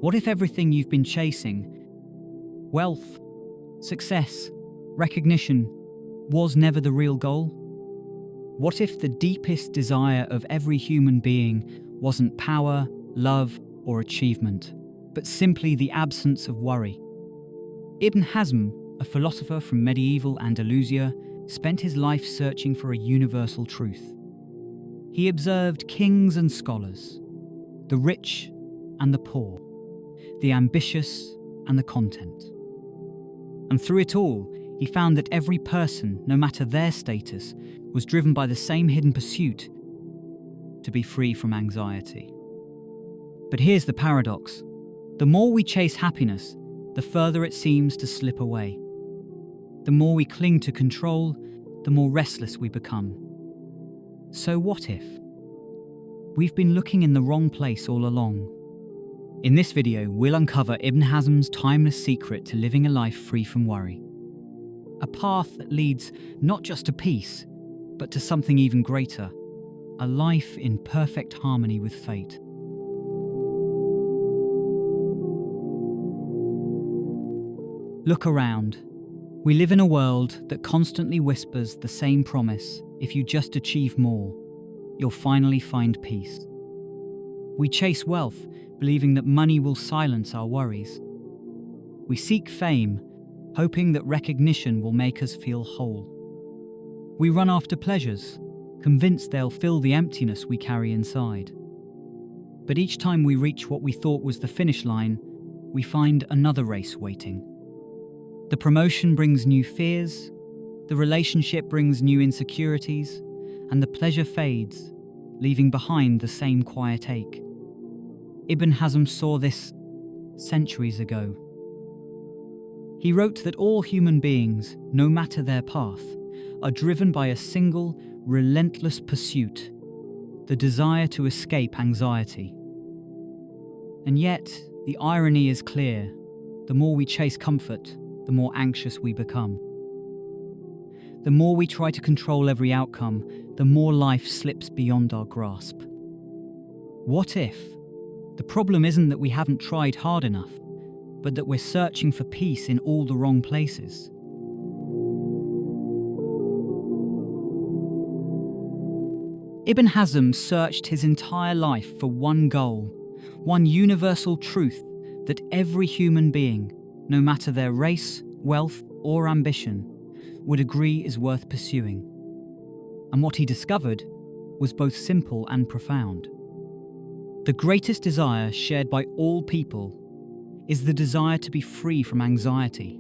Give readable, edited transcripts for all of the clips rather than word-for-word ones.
What if everything you've been chasing, wealth, success, recognition, was never the real goal? What if the deepest desire of every human being wasn't power, love, or achievement, but simply the absence of worry? Ibn Hazm, a philosopher from medieval Andalusia, spent his life searching for a universal truth. He observed kings and scholars, the rich and the poor, the ambitious and the content. And through it all, he found that every person, no matter their status, was driven by the same hidden pursuit: to be free from anxiety. But here's the paradox. The more we chase happiness, the further it seems to slip away. The more we cling to control, the more restless we become. So what if? We've been looking in the wrong place all along. In this video, we'll uncover Ibn Hazm's timeless secret to living a life free from worry. A path that leads not just to peace, but to something even greater, a life in perfect harmony with fate. Look around. We live in a world that constantly whispers the same promise: if you just achieve more, you'll finally find peace. We chase wealth, believing that money will silence our worries. We seek fame, hoping that recognition will make us feel whole. We run after pleasures, convinced they'll fill the emptiness we carry inside. But each time we reach what we thought was the finish line, we find another race waiting. The promotion brings new fears, the relationship brings new insecurities, and the pleasure fades, leaving behind the same quiet ache. Ibn Hazm saw this centuries ago. He wrote that all human beings, no matter their path, are driven by a single, relentless pursuit: the desire to escape anxiety. And yet, the irony is clear. The more we chase comfort, the more anxious we become. The more we try to control every outcome, the more life slips beyond our grasp. What if? The problem isn't that we haven't tried hard enough, but that we're searching for peace in all the wrong places. Ibn Hazm searched his entire life for one goal, one universal truth that every human being, no matter their race, wealth, or ambition, would agree is worth pursuing. And what he discovered was both simple and profound. The greatest desire shared by all people is the desire to be free from anxiety.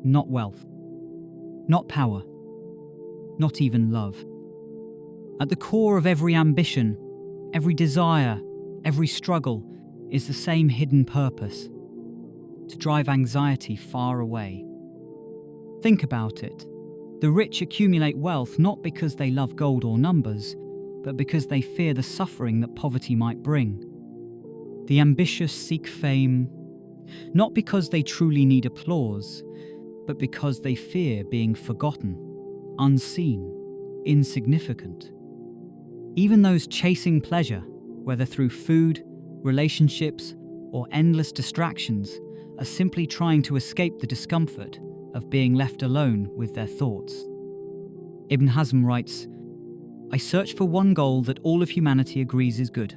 Not wealth, not power, not even love. At the core of every ambition, every desire, every struggle is the same hidden purpose: to drive anxiety far away. Think about it. The rich accumulate wealth not because they love gold or numbers, but because they fear the suffering that poverty might bring. The ambitious seek fame, not because they truly need applause, but because they fear being forgotten, unseen, insignificant. Even those chasing pleasure, whether through food, relationships, or endless distractions, are simply trying to escape the discomfort of being left alone with their thoughts. Ibn Hazm writes, "I searched for one goal that all of humanity agrees is good.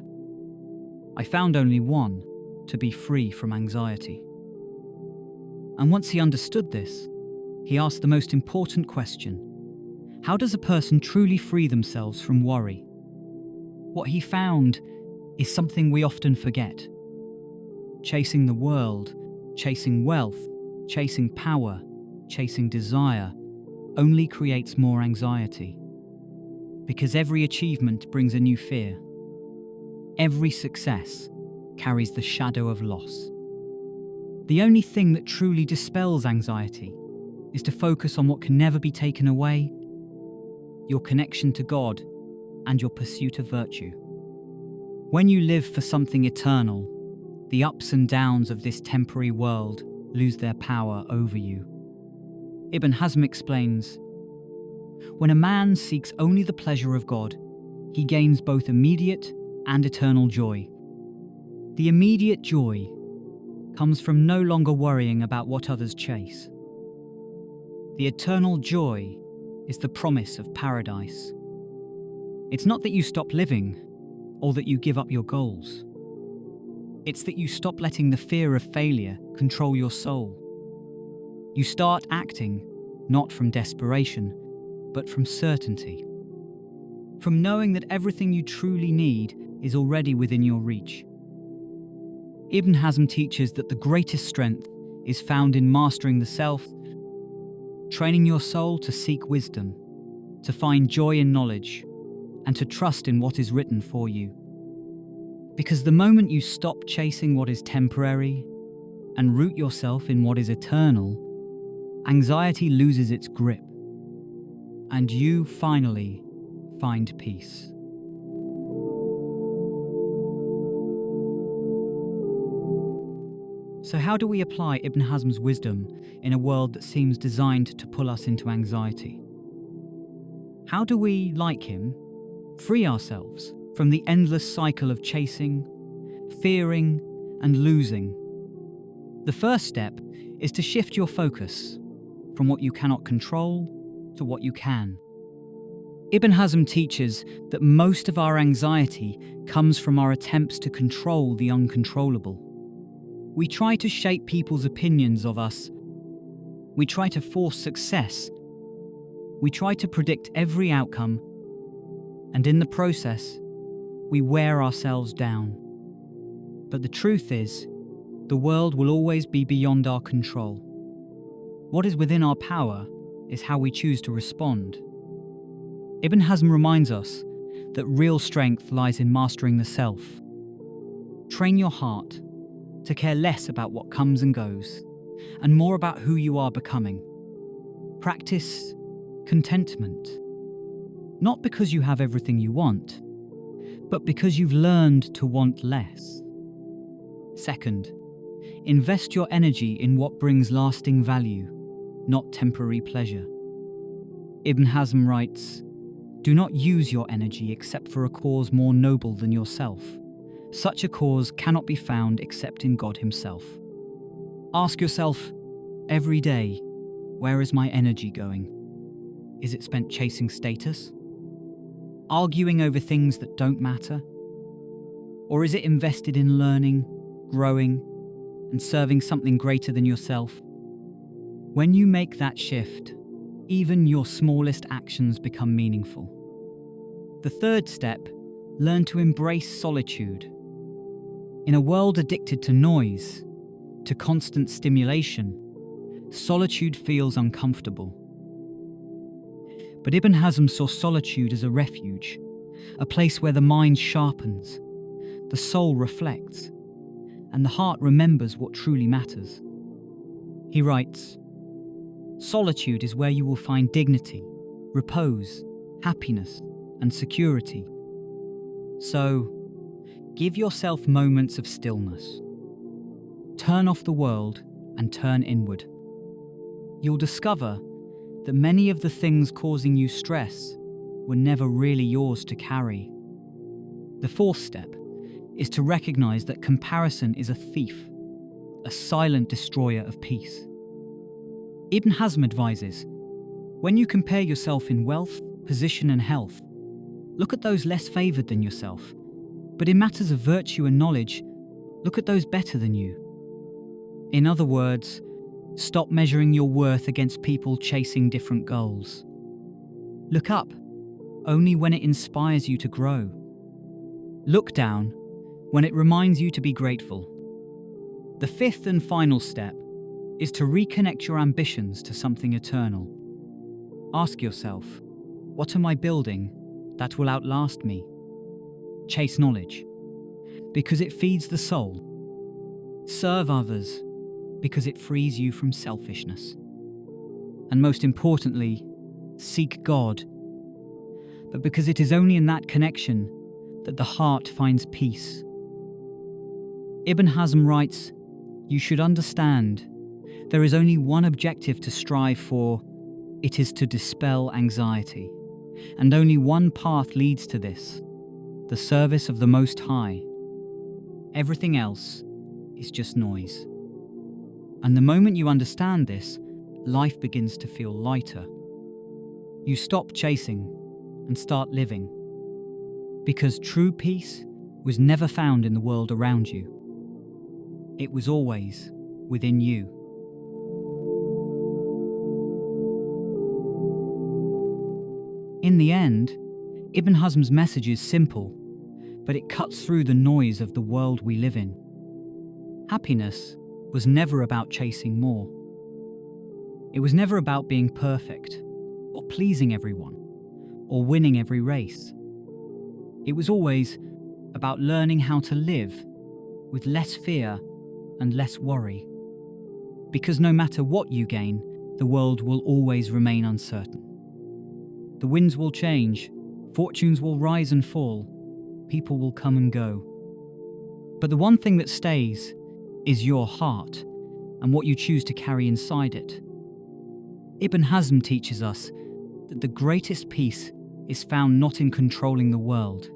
I found only one: to be free from anxiety." And once he understood this, he asked the most important question: how does a person truly free themselves from worry? What he found is something we often forget. Chasing the world, chasing wealth, chasing power, chasing desire only creates more anxiety. Because every achievement brings a new fear. Every success carries the shadow of loss. The only thing that truly dispels anxiety is to focus on what can never be taken away: your connection to God and your pursuit of virtue. When you live for something eternal, the ups and downs of this temporary world lose their power over you. Ibn Hazm explains, "When a man seeks only the pleasure of God, he gains both immediate and eternal joy. The immediate joy comes from no longer worrying about what others chase. The eternal joy is the promise of paradise. It's not that you stop living or that you give up your goals. It's that you stop letting the fear of failure control your soul. You start acting not from desperation, but from certainty. From knowing that everything you truly need is already within your reach. Ibn Hazm teaches that the greatest strength is found in mastering the self, training your soul to seek wisdom, to find joy in knowledge, and to trust in what is written for you. Because the moment you stop chasing what is temporary and root yourself in what is eternal, anxiety loses its grip, and you finally find peace. So how do we apply Ibn Hazm's wisdom in a world that seems designed to pull us into anxiety? How do we, like him, free ourselves from the endless cycle of chasing, fearing, and losing? The first step is to shift your focus from what you cannot control to what you can. Ibn Hazm teaches that most of our anxiety comes from our attempts to control the uncontrollable. We try to shape people's opinions of us. We try to force success. We try to predict every outcome. And in the process, we wear ourselves down. But the truth is, the world will always be beyond our control. What is within our power is how we choose to respond. Ibn Hazm reminds us that real strength lies in mastering the self. Train your heart to care less about what comes and goes, and more about who you are becoming. Practice contentment, not because you have everything you want, but because you've learned to want less. Second, invest your energy in what brings lasting value, not temporary pleasure. Ibn Hazm writes, "Do not use your energy except for a cause more noble than yourself. Such a cause cannot be found except in God himself." Ask yourself every day, where is my energy going? Is it spent chasing status? Arguing over things that don't matter? Or is it invested in learning, growing, and serving something greater than yourself? When you make that shift, even your smallest actions become meaningful. The third step, learn to embrace solitude. In a world addicted to noise, to constant stimulation, solitude feels uncomfortable. But Ibn Hazm saw solitude as a refuge, a place where the mind sharpens, the soul reflects, and the heart remembers what truly matters. He writes, "Solitude is where you will find dignity, repose, happiness, and security. So, give yourself moments of stillness. Turn off the world and turn inward. You'll discover that many of the things causing you stress were never really yours to carry." The fourth step is to recognize that comparison is a thief, a silent destroyer of peace. Ibn Hazm advises, when you compare yourself in wealth, position, and health, look at those less favored than yourself. But in matters of virtue and knowledge, look at those better than you. In other words, stop measuring your worth against people chasing different goals. Look up only when it inspires you to grow. Look down when it reminds you to be grateful. The fifth and final step is to reconnect your ambitions to something eternal. Ask yourself, what am I building that will outlast me? Chase knowledge, because it feeds the soul. Serve others, because it frees you from selfishness. And most importantly, seek God, but because it is only in that connection that the heart finds peace. Ibn Hazm writes, "You should understand, there is only one objective to strive for. It is to dispel anxiety. And only one path leads to this, the service of the Most High. Everything else is just noise." And the moment you understand this, life begins to feel lighter. You stop chasing and start living. Because true peace was never found in the world around you. It was always within you. In the end, Ibn Hazm's message is simple, but it cuts through the noise of the world we live in. Happiness was never about chasing more. It was never about being perfect, or pleasing everyone, or winning every race. It was always about learning how to live with less fear and less worry. Because no matter what you gain, the world will always remain uncertain. The winds will change, fortunes will rise and fall, people will come and go. But the one thing that stays is your heart and what you choose to carry inside it. Ibn Hazm teaches us that the greatest peace is found not in controlling the world,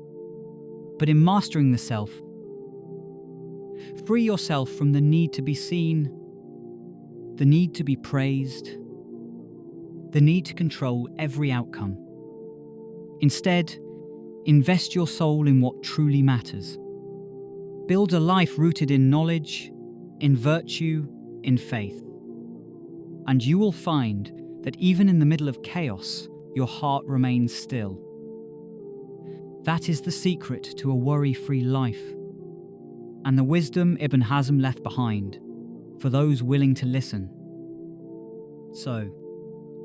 but in mastering the self. Free yourself from the need to be seen, the need to be praised, the need to control every outcome. Instead, invest your soul in what truly matters. Build a life rooted in knowledge, in virtue, in faith. And you will find that even in the middle of chaos, your heart remains still. That is the secret to a worry-free life, and the wisdom Ibn Hazm left behind for those willing to listen. So,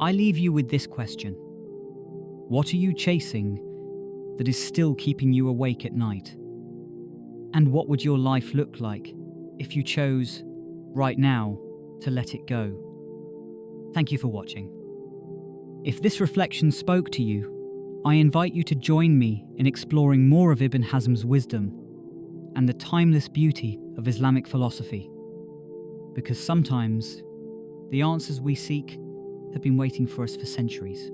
I leave you with this question. What are you chasing that is still keeping you awake at night? And what would your life look like if you chose, right now, to let it go? Thank you for watching. If this reflection spoke to you, I invite you to join me in exploring more of Ibn Hazm's wisdom and the timeless beauty of Islamic philosophy. Because sometimes the answers we seek have been waiting for us for centuries.